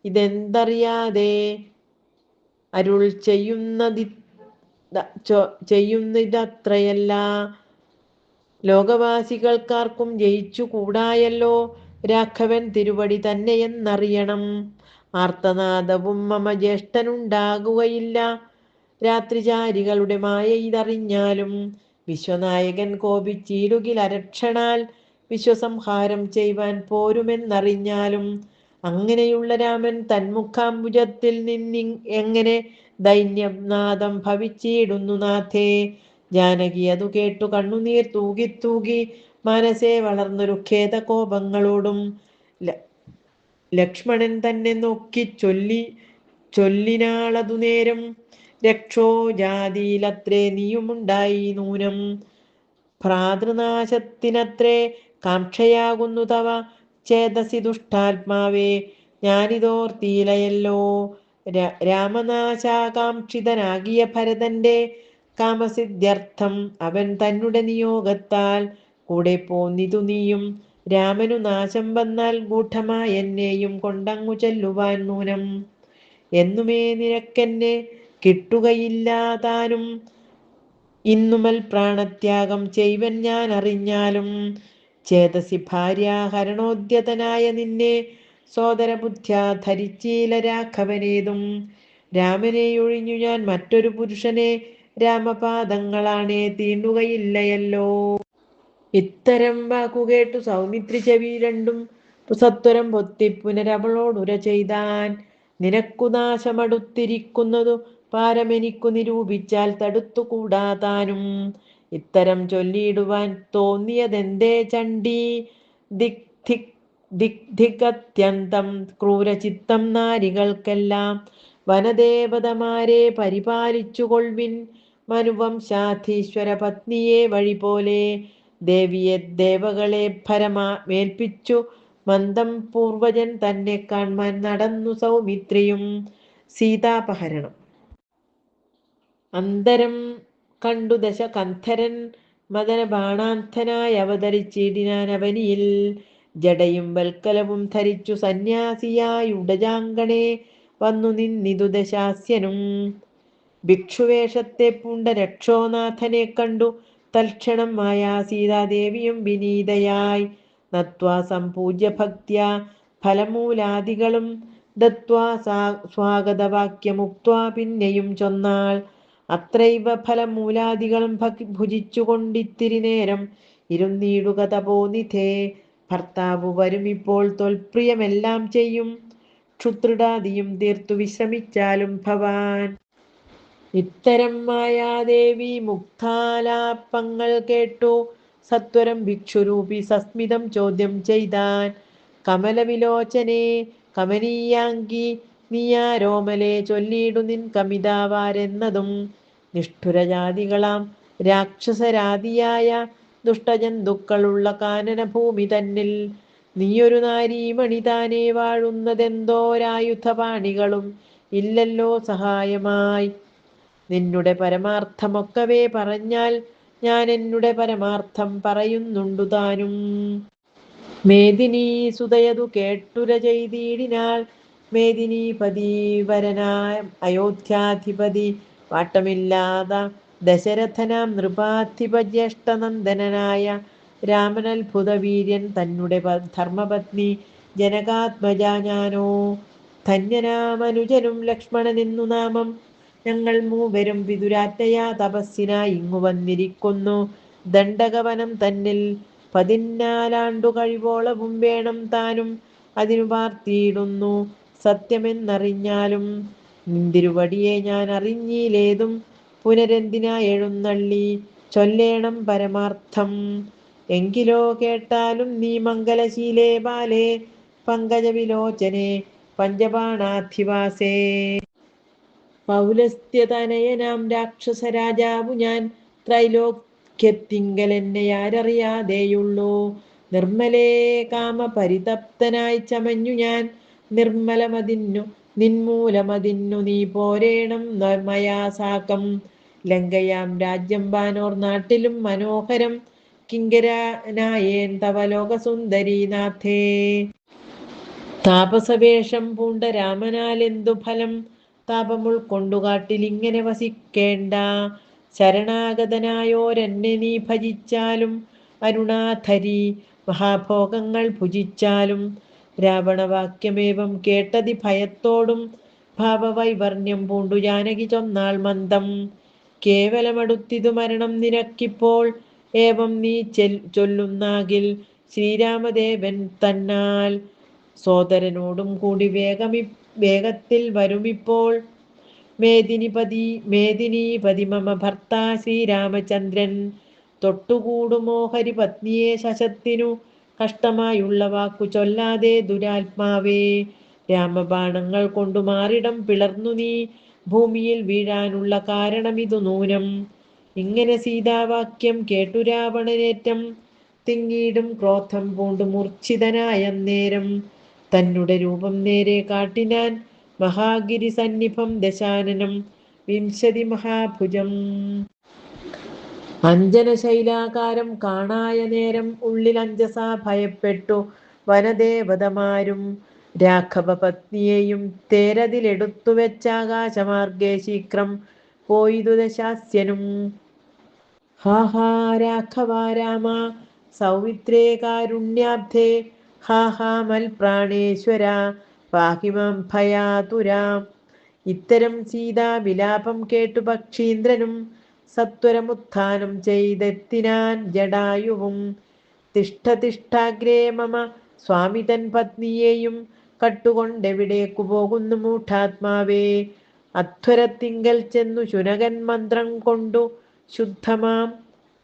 ഇതെന്തറിയാതെ അരുൾ ചെയ്യുന്നതിതത്രയല്ല. ലോകവാസികൾക്കാർക്കും ജയിച്ചു കൂടായല്ലോ രാഘവൻ തിരുവടി തന്നെയെന്നറിയണം. ആർത്തനാദവും മമ ജ്യേഷ്ഠനുണ്ടാകുകയില്ല. രാത്രിചാരികളുടെ മായ ഇതറിഞ്ഞാലും വിശ്വനായകൻ കോപിച്ചിടുകിൽ അരക്ഷണാൽ വിശ്വസംഹാരം ചെയ്യുവാൻ പോരുമെന്നറിഞ്ഞാലും അങ്ങനെയുള്ള രാമൻ തന്മുഖാംബുജത്തിൽ നിന്നി എങ്ങനെ ദൈന്യനാദം ഭവിച്ചിടുന്നു നാഥേ. ജാനകി അതു കേട്ടു കണ്ണുനീർ തൂകി തൂകി മനസ്സെ വളർന്നൊരു ഖേദകോപങ്ങളോടും ലക്ഷ്മണൻ തന്നെ നോക്കി ചൊല്ലിനാളതു നേരം. രക്ഷോ ജാതിയിലത്രേ നീയുമുണ്ടായി നൂനം, ഭ്രാതൃനാശത്തിനത്രേ കാംക്ഷയാകുന്നു തവ ചേതസി ദുഷ്ടാത്മാവേ. ഞാനിതോർത്തീലയല്ലോ രാമനാശാകാംക്ഷിതനാകിയ ഭരതന്റെ കാമസിദ്ധ്യർത്ഥം അവൻ തന്നെ നിയോഗത്താൽ കൂടെ പോന്നിതു നീയും. രാമനു നാശം വന്നാൽ ഗൂഢമായി എന്നെയും കൊണ്ടങ്ങു ചെല്ലുവാൻ നൂനം. എന്നുമേ നിനക്കെന്നെ കിട്ടുകയില്ലാതാനും ഇന്നുമൽ പ്രാണത്യാഗം ചെയ്വൻ ഞാൻ അറിഞ്ഞാലും. ചേതസി ഭാര്യാഹരണോദ്യതനായ നിന്നെ സോദരബുദ്ധ്യാ ധരിച്ചീല രാഘവനേതും. രാമനെ ഒഴിഞ്ഞു ഞാൻ മറ്റൊരു പുരുഷനെ രാമപാദങ്ങളാണേ തീണ്ടുകയില്ലയല്ലോ. ഇത്തരം വാക്കുകേട്ടു സൗമിത്രി ചെവി രണ്ടും സത്വരം പൊത്തി പുനരവളോടുര ചെയ്താൻ. നിനക്കു നാശമടുത്തിരിക്കുന്നതു പാരമെനിക്കു നിരൂപിച്ചാൽ തടുത്തുകൂടാതാനും. ഇത്തരം ചൊല്ലിയിടുവാൻ തോന്നിയതെന്തേ ചണ്ഡീ. ദിഗ്ധിഗത്യന്തം ക്രൂരചിത്തം നാരികൾക്കെല്ലാം വനദേവതമാരെ പരിപാലിച്ചു കൊൾവിൻ. മനുവംശാധീശ്വര പത്നിയെ വഴി പോലെ ദേവിയെ ദേവകളെ ഭരമേൽപ്പിച്ചു മന്ദം പൂർവജൻ തന്നെ കാൺമാൻ നടന്നു സൗമിത്രിയും. സീതാപഹരണം. അന്തരം കണ്ടു ദശകന്ധരൻ മദന ബാണാന്ധനായി അവതരിച്ചിടിനാൻ അവനിയിൽ. ജടയും വൽക്കലവും ധരിച്ചു സന്യാസിയായി ഉടജാങ്കണേ വന്നു നിന്നിതു ദശാസ്യനും. ഭിക്ഷുവേഷത്തെ പൂണ്ട രക്ഷോനാഥനെ കണ്ടു തൽക്ഷണം മായാ സീതാദേവിയും വിനീതയായി നത്വാ സംപൂജ്യ ഭക്ത്യാ ഫലമൂലാദികളും ദത്വാ സ്വാഗതവാക്യമുക്ത്വാ പിന്നെയും ചൊന്നാൾ. അത്രൈവ ഫലമൂലാദികളും ഭുജിച്ചു കൊണ്ടിത്തിരി നേരം ഇരുന്നീടുക തപോനിധേ. ഭർത്താവ് വരുമിപ്പോൾ തൊൽപ്രിയമെല്ലാം ചെയ്യും, ക്ഷുത്രിടാദിയും തീർത്തു വിശ്രമിച്ചാലും ഭവാൻ. ഇത്തരം മായാദേവി മുക്താലാപങ്ങൾ കേട്ടു സത്വരം ഭിക്ഷുരൂപി സസ്മിതം ചോദ്യം ചെയ്താൻ. കമലവിലോചനേ കമനീയാങ്കി നീയാരോമലെ ചൊല്ലിയിടു നിൻ കമിതാവാരെന്നതും. നിഷ്ഠുരജാതികളാം രാക്ഷസരാതിയായ ദുഷ്ടജന്തുക്കളുള്ള കാനനഭൂമി തന്നിൽ നീയൊരു നാരീമണി താനേ വാഴുന്നതെന്തോരായുധപാണികളും ഇല്ലല്ലോ സഹായമായി. നിന്നുടെ പരമാർത്ഥമൊക്കവേ പറഞ്ഞാൽ ഞാൻ എന്നുടെ പരമാർത്ഥം പറയുന്നുണ്ടു താനും. മേദിനീ സുതയതു കേട്ടുര ചെയ്തിടിനാൾ. മേദിനീപതി വരനായ അയോധ്യാധിപതി വാട്ടമില്ലാത ദശരഥനാം നൃപാധിപ ജ്യേഷ്ഠനന്ദനായ രാമനത്ഭുത വീര്യൻ തന്നെ ധർമ്മപത്നി ജനകാത്മജ ഞാനോ. ധന്യനാമനുജനും ലക്ഷ്മണനെന്നു നാമം. ഞങ്ങൾ മൂവരും വിതുരാജ്ഞയാ തപസ്സിനായി ഇങ്ങു വന്നിരിക്കുന്നു. ദണ്ഡകവനം തന്നിൽ 14 കഴിവോളവും വേണം താനും അതിനു പാർത്തിയിടുന്നു സത്യമെന്നറിഞ്ഞാലും. നിന്തിരുവടിയെ ഞാൻ അറിഞ്ഞിലേതും പുനരെന്തിനാ എഴുന്നള്ളി ചൊല്ലേണം പരമാർത്ഥം. എങ്കിലോ കേട്ടാലും നീ മംഗലശീലേ ബാലേ പങ്കജവിലോചനെ പഞ്ചബാണാധിവാസേ. പൗലസ്ത്യതനയനാം രാക്ഷസരാജാവു ഞാൻ ത്രൈലോക്യത്തിങ്കൽ എന്നെ ആരറിയാതെയുള്ളൂ. നിർമ്മലേ കാമപരിതപ്തനായി ചമഞ്ഞു ഞാൻ നിർമ്മലമതിന്നു നിന്മൂലമതിന്നു നീ പോരേണം മയാ സാകം. ലങ്കയാം രാജ്യം വാനോർ നാട്ടിലും മനോഹരം കിങ്കരനായേൻ തവ ലോകസുന്ദരീനാഥേ. താപസവേഷം പൂണ്ട രാമനാലെന്തു ഫലം, താപമുൾക്കൊണ്ടു കാട്ടിലിങ്ങനെ വസിക്കേണ്ട. ശരണാഗതനായോരെന്നെ നീ ഭജിച്ചാലും അരുണാധരി മഹാഭോഗങ്ങൾ ഭുജിച്ചാലും രാവണവാക്യമേവം കേട്ടതി ഭയത്തോടും ഭാവവൈവർണ്യം പൂണ്ടു ജാനകി ചൊന്നാൾ മന്ദം. കേവലമടുത്തിതു മരണം നിനക്കിപ്പോൾ ഏവം നീ ചൊല്ലുന്നാകിൽ ശ്രീരാമദേവൻ തന്നാൽ സോദരനോടും കൂടി വേഗത്തിൽ വരുമിപ്പോൾ. മേദിനീപതി മമ ഭർത്താ ശ്രീരാമചന്ദ്രൻ തൊട്ടുകൂടുമോ ഹരിപത്നിയെ ശശത്തിനു കഷ്ടമായുള്ള വാക്കു ചൊല്ലാതെ ദുരാത്മാവേ. രാമബാണങ്ങൾ കൊണ്ടു മാറിടം പിളർന്നു നീ ഭൂമിയിൽ വീഴാനുള്ള കാരണമിതു നൂനം. ഇങ്ങനെ സീതാവാക്യം കേട്ടു രാവണനേറ്റം തിങ്ങീടും ക്രോധം പൂണ്ടു മൂർച്ഛിതനായ നേരം തന്നെ രൂപം നേരെ കാട്ടിനാൻ മഹാഗിരി സന്നിഭം ദശാനനം വിംശതി മഹാഭുജം. അഞ്ജനശൈലാകാരം കാണായ നേരം ഉള്ളിൽ അഞ്ജസാ ഭയപ്പെട്ടു വനദേവതമാരും രാഘവപത്നിയെയും തേരതിലെടുത്തു വെച്ചാകാശമാർഗേ ശീഘ്രം പോയിതു ദശാസ്യനും. ഹാഹാ രാഘവ രാമ സൗമിത്രേ കാരുണ്യാബ്ധേ ഹാഹാ മൽപ്രാണേശ്വര പാഹിമം ഭയാതുരാം. ഇത്തരം സീതാ വിലാപം കേട്ടു പക്ഷീന്ദ്രനും സത്വരമുത്ഥാനം ചെയ്തെത്തിനാൻ ജടായുവും. തിഷ്ഠാഗ്രേ മമ സ്വാമി തൻ പത്നിയെയും കട്ടുകൊണ്ടെവിടേക്കു പോകുന്നു മൂഢാത്മാവേ. അധ്വരത്തിങ്കൽ ചെന്നു ശുനകൻ മന്ത്രം കൊണ്ടു ശുദ്ധമാം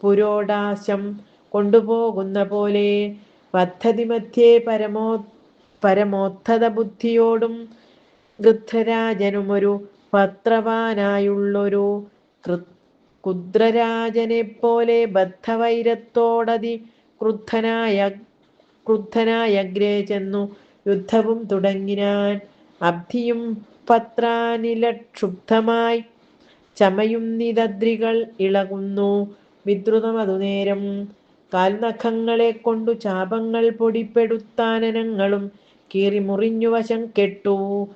പുരോടാശം കൊണ്ടുപോകുന്ന പോലെ പദ്ധതി മധ്യേ പരമോദ്ധത ബുദ്ധിയോടും ഗൃധ്രരാജനുമൊരു പത്രവാനായുള്ളൊരു കുദ്രരാജനെപ്പോലെ ബദ്ധവൈരത്തോടതി ക്രുദ്ധനായഗ്രേ ചെന്നു യുദ്ധവും തുടങ്ങിനാൻ. അബ്ധിയും പത്രാനിലക്ഷുബ്ധമായി ചമയും നിദദ്രികൾ ഇളകുന്നു വിദ്രുതമതു നേരം. കാൽനഖങ്ങളെ കൊണ്ടു ചാപങ്ങൾ പൊടിപ്പെടുത്താനനങ്ങളും കീറി മുറിഞ്ഞു വശം കെട്ടു.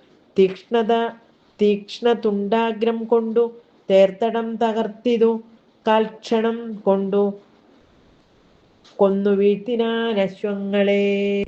തീക്ഷ്ണതുണ്ടാഗ്രം കൊണ്ടു തേർത്തടം തകർത്തിതു കാൽക്ഷണം കൊണ്ടു കൊന്നു വീഴ്ത്തിനാൻ അശ്വങ്ങളെ.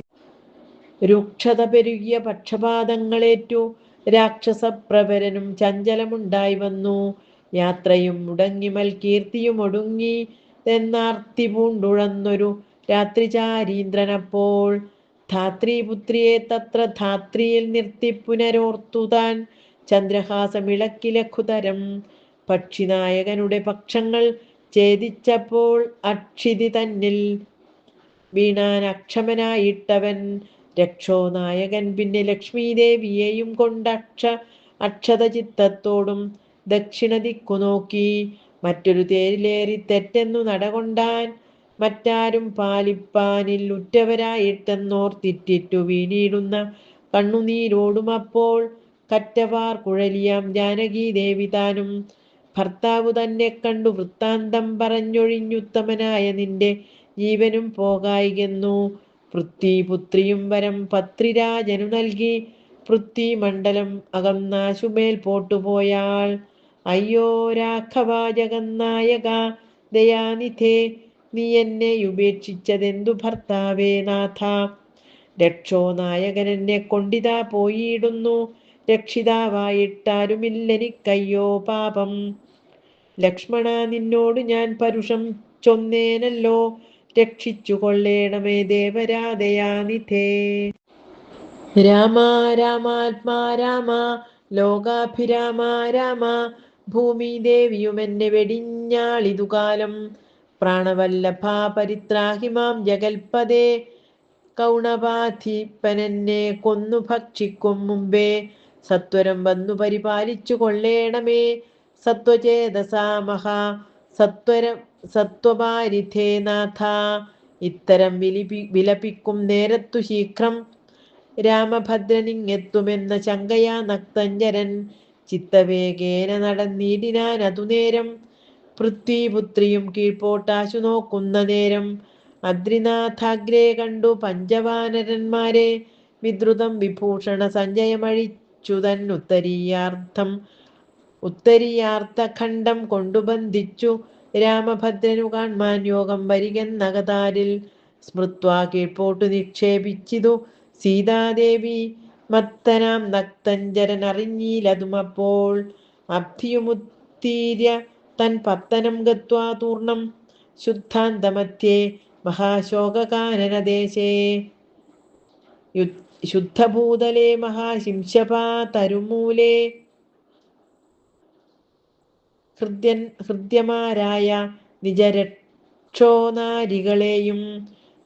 രൂക്ഷത പെരുകിയ പക്ഷപാതങ്ങളേറ്റു രാക്ഷസപ്രവരനും ചഞ്ചലമുണ്ടായി വന്നു. യാത്രയും മുടങ്ങി മൽകീർത്തിയും ഒടുങ്ങി എന്നാർത്തി പൂണ്ടുഴന്നൊരു രാത്രിചാരീന്ദ്രനപ്പോൾ ധാത്രീപുത്രിയെ തത്ര ധാത്രിയിൽ നിർത്തി പുനരോർത്തു താൻ ചന്ദ്രഹാസമിളക്കി ലഘുതരം. പക്ഷിനായകനുടെ പക്ഷങ്ങൾ ഛേദിച്ചപ്പോൾ അക്ഷിതി തന്നിൽ വീണാൻ അക്ഷമനായിട്ടവൻ. രക്ഷോനായകൻ പിന്നെ ലക്ഷ്മീദേവിയെയും കൊണ്ട് അക്ഷത ചിത്തത്തോടും ദക്ഷിണ ദിക്കു നോക്കി മറ്റൊരു തേരിലേറി തെറ്റെന്നു നടകൊണ്ടാൻ. മറ്റാരും പാലിപ്പാനിൽ ഉറ്റവരായിട്ടെന്നോർത്തിറ്റിറ്റു വീണിടുന്ന കണ്ണുനീരോടുമപ്പോൾ കറ്റവാർ കുഴലിയാം ജാനകീദേവി താനും ഭർത്താവു തന്നെ കണ്ടു വൃത്താന്തം പറഞ്ഞൊഴിഞ്ഞുത്തമനായ നിന്റെ ജീവനും പോകായികെന്നു. പൃഥ്വിപുത്രിയും വരം പത്രിരാജനു നൽകി പൃഥ്വിമണ്ഡലം അകന്നാശുമേൽ പോട്ടുപോയാൾ. അയ്യോ രാഘവ ജഗന്നായക ദയാനിധേ നീ എന്നെ ഉപേക്ഷിച്ചതെന്തു ഭർത്താവേ നാഥ. രക്ഷോനായകൻ എന്നെ കൊണ്ടിതാ പോയിടുന്നു രക്ഷിതാവായിട്ടാരുമില്ലെനിക്കയ്യോ പാപം. ലക്ഷ്മണ നിന്നോട് ഞാൻ പരുഷം ചൊന്നേനല്ലോ രക്ഷിച്ചു കൊള്ളേണമേ ദേവരാധയാനിധേ. രാമ രാമാത്മാ രാമ ലോകാഭിരാമ രാമ ഭൂമിദേവിയും എന്നെ വെടിഞ്ഞാളിതുകാലം. പ്രാണവല്ലഭ പരിത്രാഹി മാം ജഗൽപദേ കൗണപാധിപ്പനെന്നെ കൊന്നു ഭക്ഷിക്കും മുമ്പേ സത്വരം വന്നു പരിപാലിച്ചു കൊള്ളേണമേ. സത്വചേതസാ മഹാ സത്വപാരിധേ നാഥ. ഇത്തരം വിലപിക്കും നേരത്തു ശീഘ്രം രാമഭദ്രനിങ്ങെത്തുമെന്ന ശങ്കയാ നക്തഞ്ജരൻ ചിത്തവേഗേന നടന്നീടിനാൻ അതുനേരം. പൃഥ്വിപുത്രിയും കീഴ്പോട്ടാശു നോക്കുന്ന നേരം അദ്രിനാഥാഗ്രേ കണ്ടു പഞ്ചവാനരന്മാരെ വിദ്രുതം വിഭൂഷണ സഞ്ജയമഴിച്ചു ഉത്തരീയാർത്ഥഖണ്ഡം കൊണ്ടു ബന്ധിച്ചു രാമഭദ്രനു കാൺമാൻ യോഗം വരികെന്നകതാരിൽ സ്മൃത്വാ കീഴ്പോട്ടു നിക്ഷേപിച്ചിതു സീതാദേവി. മത്തനാം നക്തഞ്ചരൻ അറിഞ്ഞീലതുമപ്പോൾ അബ്ധിയുമുത്തീര്യ തൻ പത്തനം ഗത്വാ തൂർണം ശുദ്ധാന്തമധ്യേ മഹാശോകകാനനദേശേ ശുദ്ധഭൂതലേ മഹാശിംശപാ തരുമൂലേ ഹൃദ്യമാരായ നിജരക്ഷോനാരികളെയും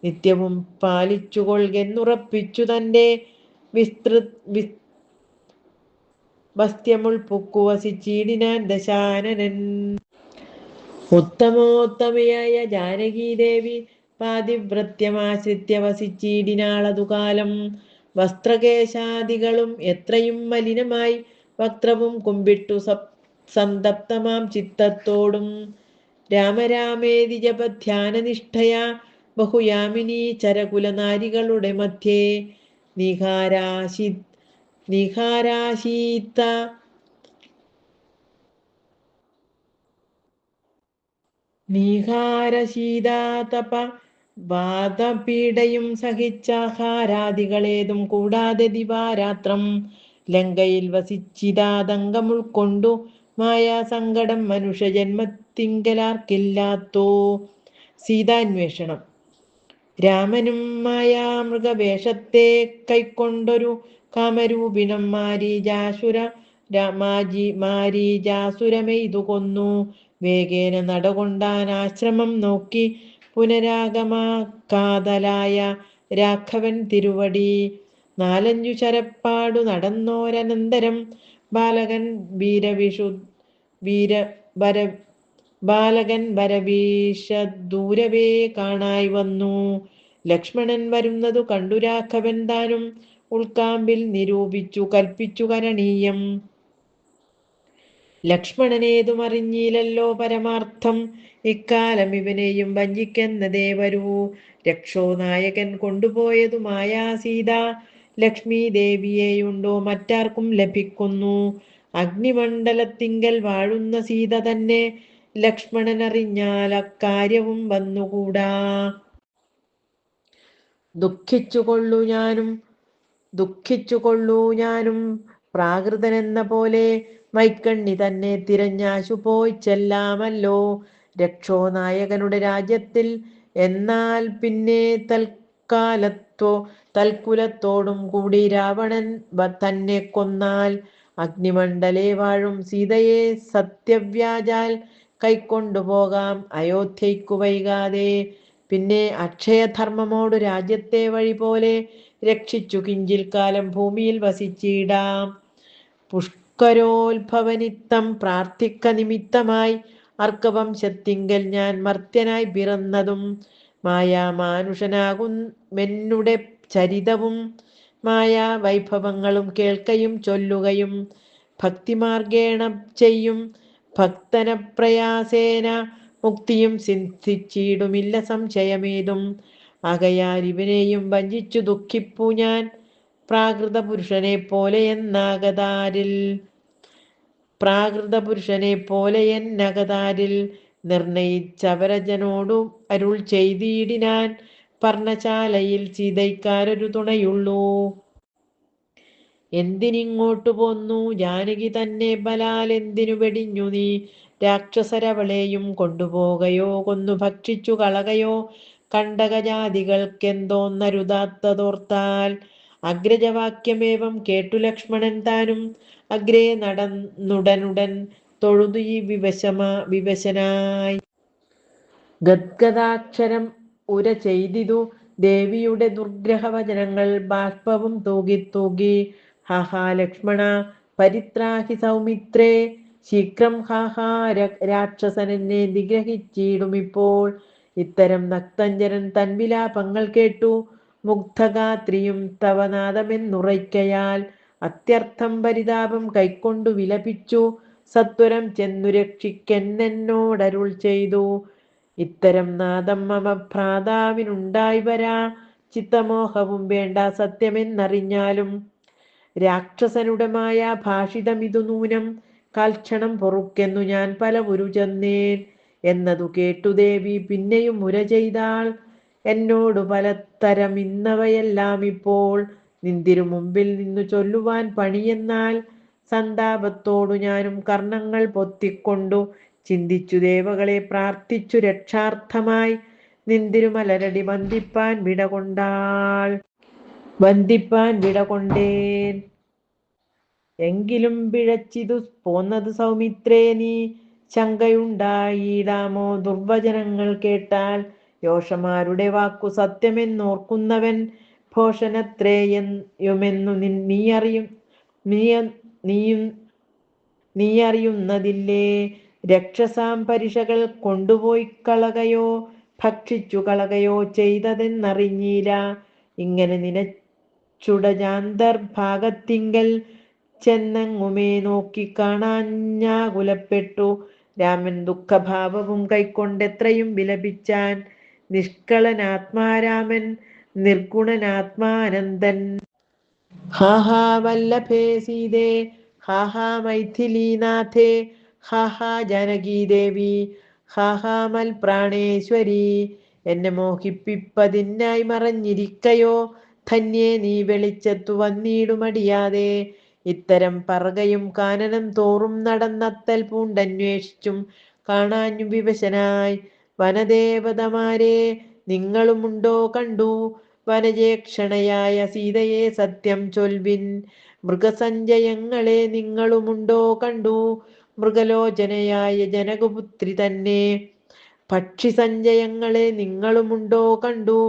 നിത്യവും പാലിച്ചുകൊള്ളുന്നുറപ്പിച്ചു തൻ്റെ വസ്ത്യമുൾപ്പുക്കു വസിച്ചിടിനാൻ ദശാനനൻ. ഉത്തമോത്തമയായ ജാനകീദേവി പാതിവ്രത്യമാശ്രിത്യ വസിച്ചിടിനാളതുകാലം. വസ്ത്രകേശാദികളും എത്രയും മലിനമായി വക്ത്രവും കുമ്പിട്ടു സന്തപ്തമാം ചിത്തത്തോടും രാമരാമേതി ജപധ്യാനനിഷ്ഠയാ ബഹുയാമിനീ ചരകുലനാരികളുടെ മധ്യേ നീഹാരശീതാതപ വാദപീഡയും സഹിച്ചാഹാരാദികളേതും കൂടാതെ ദിവാരാത്രം ലങ്കയിൽ വസിച്ചിതാതങ്കം ഉൾക്കൊണ്ടു മായാസങ്കടം മനുഷ്യജന്മത്തിങ്കലാർക്കില്ലാത്തോ. സീതാന്വേഷണം. രാമനും മായാമൃഗവേഷത്തെ കൈക്കൊണ്ടൊരു കാമരൂപിണം മാരീജാസുരമെയ്തു കൊന്നു. വേഗേന നടകൊണ്ടാൻ ആശ്രമം നോക്കി പുനരാഗമാക്കാതലായ രാഘവൻ തിരുവടി. 4 ശരപ്പാടു നടന്നോരനന്തരം ബാലകൻ വരവീശദൂരവേ കാണായി വന്നു. ലക്ഷ്മണൻ വരുന്നതു കണ്ടു രാഘവൻ താനും ഉൾക്കാമ്പിൽ നിരൂപിച്ചു കൽപ്പിച്ചു കരണീയം. ലക്ഷ്മണനേതും അറിഞ്ഞില്ലല്ലോ പരമാർത്ഥം. ഇക്കാലം ഇവനെയും വഞ്ചിക്കെന്നതേ വരൂ. രക്ഷോനായകൻ കൊണ്ടുപോയതു മായാസീത. ലക്ഷ്മി ദേവിയെയുണ്ടോ മറ്റാർക്കും ലഭിക്കുന്നു. അഗ്നിമണ്ഡലത്തിങ്കൽ വാഴുന്ന സീത തന്നെ ലക്ഷ്മണനറിഞ്ഞാൽ അക്കാര്യവും വന്നുകൂടാ. ദുഃഖിച്ചുകൊള്ളൂ ഞാനും പ്രാകൃതനെന്ന പോലെ മൈക്കണ്ണി തന്നെ തിരഞ്ഞാശു പോയി ചെല്ലാമല്ലോ രക്ഷോനായകനുടെ രാജ്യത്തിൽ. എന്നാൽ പിന്നെ തൽക്കുലത്തോടും കൂടി രാവണൻ തന്നെ കൊന്നാൽ അഗ്നിമണ്ഡലേ വാഴും സീതയെ സത്യവ്യാജാൽ കൈക്കൊണ്ടുപോകാം അയോധ്യയ്ക്കു വൈകാതെ. പിന്നെ അക്ഷയധർമ്മമോടു രാജ്യത്തെ വഴി പോലെ രക്ഷിച്ചു കിഞ്ചിൽ കാലം ഭൂമിയിൽ വസിച്ചിടാം. പുഷ്കരോത്ഭവനിത്തം പ്രാർത്ഥിക്ക നിമിത്തമായി അർക്കവംശത്തിങ്കൽ ഞാൻ മർത്യനായി പിറന്നതും മായാമാനുഷനാകുമെന്നുടെ ചരിതവും മായാ വൈഭവങ്ങളും കേൾക്കയും ചൊല്ലുകയും ഭക്തിമാർഗേണ ചെയ്യും ഭക്തനപ്രയാസേന മുക്തിയും സിദ്ധിച്ചിടുമില്ല സംശയമേതും. ആകയാൽ ഇവനെയും വഞ്ചിച്ചു ദുഃഖിപ്പു ഞാൻ പ്രാകൃത പുരുഷനെ പോലെയെന്നകതാരിൽ നിർണയിച്ചവരജനോടു അരുൾ ചെയ്തിടിനാൻ. പർണശാലയിൽ സീതയ്ക്കാരൊരു തുണയുള്ളൂ. എന്തിനിങ്ങോട്ടു പോന്നു ജാനകി തന്നെ ബലാൽ എന്തിനു വെടിഞ്ഞു നീ രാക്ഷസരവളെയും കൊണ്ടുപോകയോ കൊന്നു ഭക്ഷിച്ചു കളകയോ കണ്ടകജാതികൾക്കെന്തോന്നരുതാത്തതോർത്താൽ. അഗ്രജവാക്യമേവം കേട്ടു ലക്ഷ്മണൻ താനും അഗ്രേ നടന്നുടനുടൻ തൊഴുതു ഈ വിവശനായി. ഗദ്ഗദാക്ഷരം ഉര ചെയ്തിതു ദേവിയുടെ ദുർഗ്രഹവചനങ്ങൾ ബാഷ്പവും തൂകി. ഹാഹാ ലക്ഷ്മണ പരിത്രാഹി സൗമിത്രേ ശീഘ്രം. ഹാഹാ രാക്ഷസനെന്നെ നിഗ്രഹിച്ചിടുമിപ്പോൾ. ഇത്തരം നക്തഞ്ചരൻ തൻ വിലാപങ്ങൾ കേട്ടു മുഗ്ധഗാത്രിയും തവ നാദമെന്നുറയ്ക്കയാൽ അത്യർത്ഥം പരിതാപം കൈക്കൊണ്ടു വിലപിച്ചു. സത്വരം ചെന്നു രക്ഷിക്കെന്നോടരുൾ ചെയ്തു. ഇത്തരം നാദം മമ ഭ്രാതാവിനുണ്ടായി വരാ. ചിത്തമോഹവും വേണ്ട സത്യമെന്നറിഞ്ഞാലും രാക്ഷസനുടമായ ഭാഷിതമിതു നൂനം. കാൽക്ഷണം പൊറുക്കെന്നു ഞാൻ പലവുരു ചെന്നേൻ. എന്നതു കേട്ടു ദേവി പിന്നെയും മുര ചെയ്താൾ. എന്നോടു പലതരം ഇന്നവയെല്ലാം ഇപ്പോൾ നിന്തിരു മുമ്പിൽ നിന്നു ചൊല്ലുവാൻ പണിയെന്നാൽ. സന്താപത്തോടു ഞാനും കർണങ്ങൾ പൊത്തിക്കൊണ്ടു ചിന്തിച്ചു ദേവകളെ പ്രാർത്ഥിച്ചു രക്ഷാർത്ഥമായി. നിന്തിരുമലരടി വന്ദിപ്പാൻ വിടകൊണ്ടേൻ. എങ്കിലും പിഴച്ചിതു പോന്നതു സൗമിത്രേ നീ. ശങ്കയുണ്ടായിടാമോ ദുർവചനങ്ങൾ കേട്ടാൽ. യോഷമാരുടെ വാക്കു സത്യമെന്നോർക്കുന്നവൻ ഭോഷനത്രേയുമെന്നു നീയറിയുന്നതില്ലേ. രക്ഷസാം പരിഷകൾ കൊണ്ടുപോയി കളകയോ ഭക്ഷിച്ചു കളകയോ ചെയ്തതെന്നറിഞ്ഞീല. ഇങ്ങനെ നിനച്ചുടജാന്തർഭാഗത്തിങ്കൽ ചെന്നെങ്ങുമേ നോക്കി കാണാഞ്ഞാകുലപ്പെട്ടു. രാമൻ ദുഃഖഭാവവും കൈക്കൊണ്ടെത്രയും വിലപിച്ചാൻ. നിഷ്കളനാത്മാരാമൻ നിർഗുണനാത്മാനന്ദൻ. ഹാ ഹാ വല്ലഭേ സീതേ, ഹാ ഹാ മൈഥിലീനാഥേ, ഹാ ഹാ ജാനകീദേവി, ഹാ ഹാ മൽപ്രാണേശ്വരി. എന്നെ മോഹിപ്പിപ്പതിനായി മറഞ്ഞിരിക്കയോ ധന്യേ നീ വെളിച്ചത്തു വന്നിടുമടിയാതെ. ഇത്തരം പറകയും കാനനം തോറും നടന്നത്തൽ പൂണ്ടന്വേഷിച്ചും കാണാഞ്ഞു വിവശനായി. വനദേവതമാരെ നിങ്ങളുമുണ്ടോ കണ്ടു. വനജേക്ഷണയായ സീതയെ സത്യം ചൊൽവിൻ. മൃഗസഞ്ചയങ്ങളെ നിങ്ങളുമുണ്ടോ കണ്ടു. മൃഗലോചനയായ ജനകപുത്രി തന്നെ. പക്ഷിസഞ്ചയങ്ങളെ നിങ്ങളുമുണ്ടോ കണ്ടു.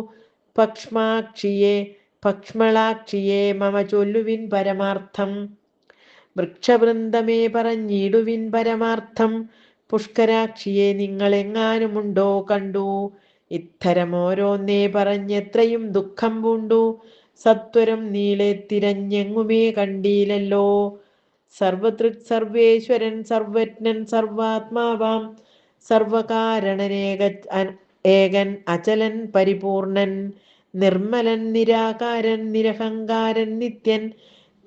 പക്ഷ്മളാക്ഷിയെ മമ ചൊല്ലുവിൻ പരമാർത്ഥം. വൃക്ഷവൃന്ദമേ പറഞ്ഞിടുവിൻ പരമാർത്ഥം. പുഷ്കരാക്ഷിയെ നിങ്ങളെങ്ങാനുമുണ്ടോ കണ്ടു. ഇത്തരം ഓരോന്നേ പറഞ്ഞെത്രയും ദുഃഖം പൂണ്ടു. സത്വരം നീളെ തിരഞ്ഞെങ്ങുമേ കണ്ടീലല്ലോ. സർവതൃക് സർവേശ്വരൻ സർവജ്ഞൻ സർവാത്മാവാം സർവകാരണനേകൻ അചലൻ പരിപൂർണൻ നിർമ്മലൻ നിരാകാരൻ നിരഹങ്കാരൻ നിത്യൻ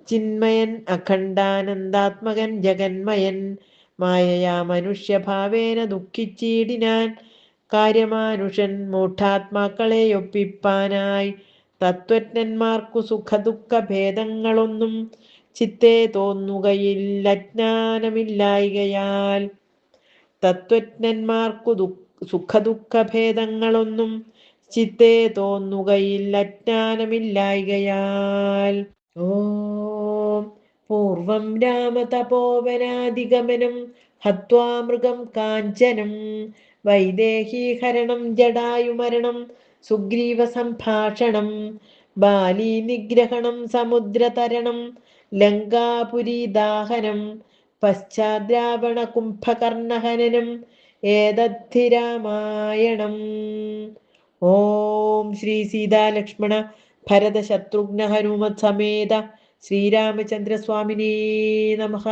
ചിന്മയൻ അഖണ്ഡാനന്ദാത്മകൻ ജഗന്മയൻ. മായയാ മനുഷ്യഭാവേന ദുഃഖിച്ചിടിനാൻ കാര്യമാനുഷൻ മൂഢാത്മാക്കളെ ഒപ്പിപ്പാനായി. തത്വജ്ഞന്മാർക്കു സുഖദുഃഖ ഭേദങ്ങളൊന്നും ചിത്തേ തോന്നുകയില്ലജ്ഞാനമില്ലായ്കയാൽ. തത്വജ്ഞന്മാർക്കു സുഖദുഃഖ ഭേദങ്ങളൊന്നും ചിത്തേ തോന്നുകയില്ലജ്ഞാനമില്ലായ്കയാൽ. ഓം പൂർവം രാമതപോവനാധിഗമനം ഹത്വാ മൃഗം കാഞ്ചനം. വൈദേഹീഹരണം ജടായുമരണം സുഗ്രീവ സംഭാഷണം. ബാലീ നിഗ്രഹണം സമുദ്രതരണം ലങ്കാപുരീദാഹനം. പശ്ചാദ്രാവണ കുംഭകർണഹനനം ഏതദ്ധി രാമായണം. ഓം ശ്രീ സീതാലക്ഷ്മണ ഭരത ശത്രുഘ്ന ഹനുമത് സമേത ശ്രീരാമചന്ദ്രസ്വാമിനേ നമഃ.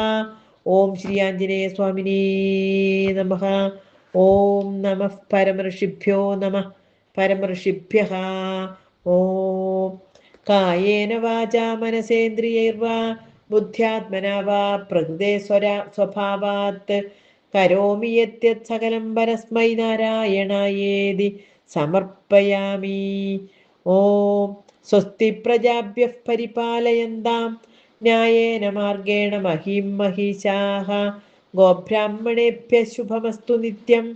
ഓം ശ്രീ ആഞ്ജനേയ സ്വാമിനേ നമഃ. ഓം നമഃ പരമഋഷിഭ്യോ നമഃ പരമഋഷിഭ്യഃ. ഓം കായേന വാചാ മനസേന്ദ്രിയൈർവാ ബുദ്ധ്യാത്മനാ വാ പ്രകൃതേ സ്വഭാവാത് കരോമി യദ്യത് സകലം പരസ്മൈ നാരായണായേതി സമർപ്പയാമി. ഓം സ്വസ്തി പ്രജാഭ്യഃ പരിപാലയന്താം ന്യായേന മാർഗേണ മഹീം മഹീശാഃ. ഗോബ്രാഹ്മണേഭ്യഃ ശുഭമസ്തു നിത്യം.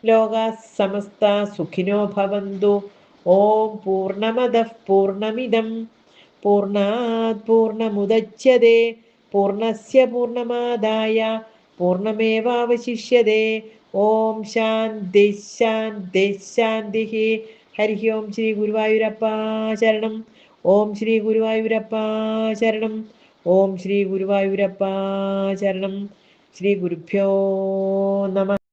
ലോകാഃ സമസ്താഃ സുഖിനോ ഭവന്തു. ഓം പൂർണ്ണമദഃ പൂർണ്ണമിദം പൂർണ്ണാത് പൂർണ്ണമുദച്യതേ പൂർണ്ണസ്യ പൂർണ്ണമാദായ പൂർണ്ണമേവാവശിഷ്യതേ. ഓം ശാന്തി ശാന്തി ശാന്തി. ഹരി ഓം ശ്രീ ഗുരുവായൂരപ്പാ ശരണം. ഓം ശ്രീ ഗുരുവായൂരപ്പാ ശരണം. ഓം ശ്രീ ഗുരുവായൂരപ്പാ ശരണം. ശ്രീ ഗുരുഭ്യോ നമഃ.